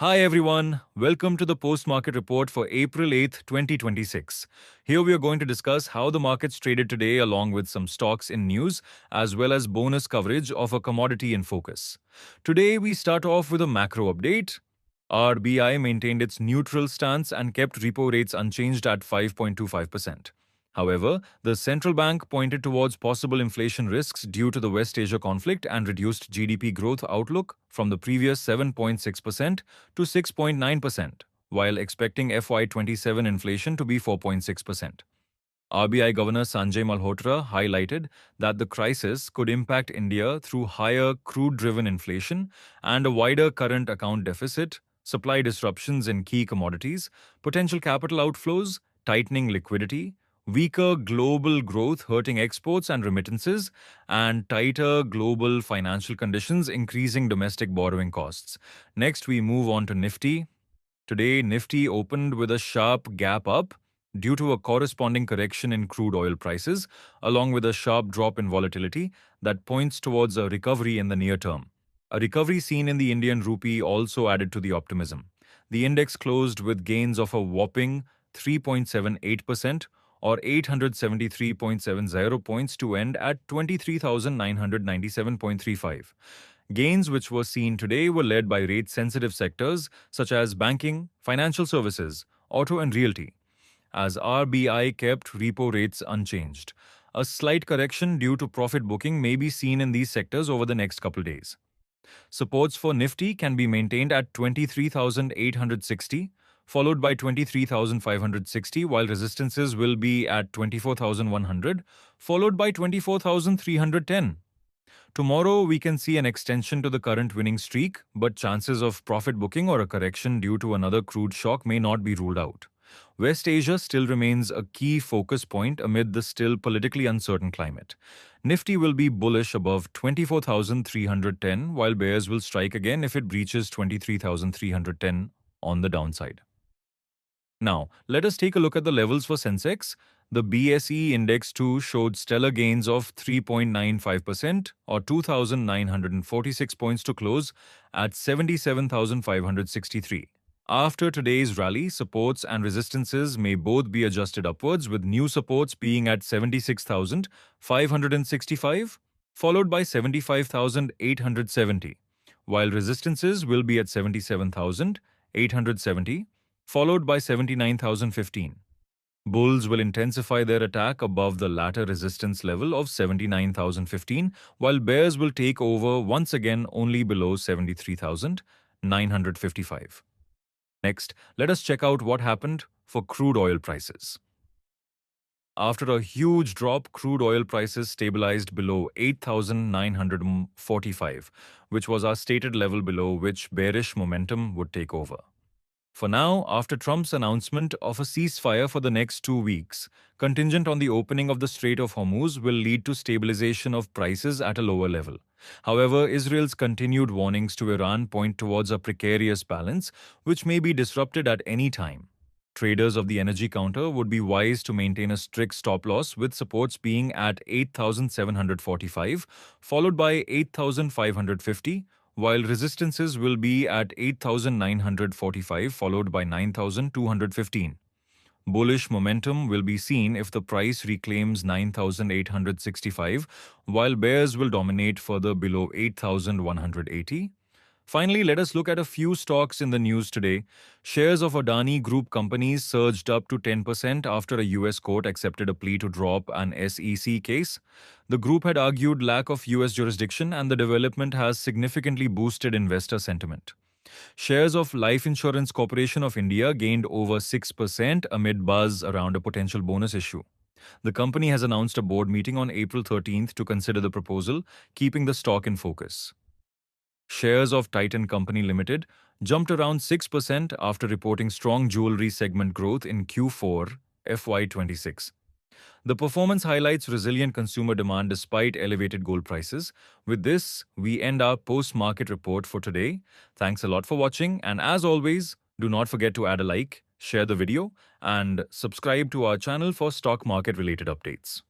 Hi everyone, welcome to the post-market report for April 8th, 2026. Here we are going to discuss how the markets traded today along with some stocks in news as well as bonus coverage of a commodity in focus. Today we start off with a macro update. RBI maintained its neutral stance and kept repo rates unchanged at 5.25%. However, the central bank pointed towards possible inflation risks due to the West Asia conflict and reduced GDP growth outlook from the previous 7.6% to 6.9%, while expecting FY27 inflation to be 4.6%. RBI Governor Sanjay Malhotra highlighted that the crisis could impact India through higher crude-driven inflation and a wider current account deficit, supply disruptions in key commodities, potential capital outflows, tightening liquidity, weaker global growth hurting exports and remittances, and tighter global financial conditions increasing domestic borrowing costs. Next, we move on to Nifty. Today, Nifty opened with a sharp gap up due to a corresponding correction in crude oil prices, along with a sharp drop in volatility that points towards a recovery in the near term. A recovery seen in the Indian rupee also added to the optimism. The index closed with gains of a whopping 3.78% or 873.70 points to end at 23,997.35. Gains which were seen today were led by rate-sensitive sectors such as banking, financial services, auto and realty, as RBI kept repo rates unchanged. A slight correction due to profit booking may be seen in these sectors over the next couple days. Supports for Nifty can be maintained at 23,860, followed by 23,560, while resistances will be at 24,100, followed by 24,310. Tomorrow, we can see an extension to the current winning streak, but chances of profit booking or a correction due to another crude shock may not be ruled out. West Asia still remains a key focus point amid the still politically uncertain climate. Nifty will be bullish above 24,310, while bears will strike again if it breaches 23,310 on the downside. Now, let us take a look at the levels for Sensex. The BSE Index 2 showed stellar gains of 3.95% or 2,946 points to close at 77,563. After today's rally, supports and resistances may both be adjusted upwards, with new supports being at 76,565, followed by 75,870, while resistances will be at 77,870, followed by 79,015. Bulls will intensify their attack above the latter resistance level of 79,015, while bears will take over once again only below 73,955. Next, let us check out what happened for crude oil prices. After a huge drop, crude oil prices stabilized below 8,945, which was our stated level below which bearish momentum would take over. For now, after Trump's announcement of a ceasefire for the next 2 weeks, contingent on the opening of the Strait of Hormuz will lead to stabilization of prices at a lower level. However, Israel's continued warnings to Iran point towards a precarious balance, which may be disrupted at any time. Traders of the energy counter would be wise to maintain a strict stop-loss, with supports being at 8,745, followed by 8,550, while resistances will be at 8,945 followed by 9,215. Bullish momentum will be seen if the price reclaims 9,865, while bears will dominate further below 8,180. Finally, let us look at a few stocks in the news today. Shares of Adani Group companies surged up to 10% after a US court accepted a plea to drop an SEC case. The group had argued lack of US jurisdiction, and the development has significantly boosted investor sentiment. Shares of Life Insurance Corporation of India gained over 6% amid buzz around a potential bonus issue. The company has announced a board meeting on April 13th to consider the proposal, keeping the stock in focus. Shares of Titan Company Limited jumped around 6% after reporting strong jewelry segment growth in Q4 FY26. The performance highlights resilient consumer demand despite elevated gold prices. With this, we end our post-market report for today. Thanks a lot for watching, and as always, do not forget to add a like, share the video, and subscribe to our channel for stock market related updates.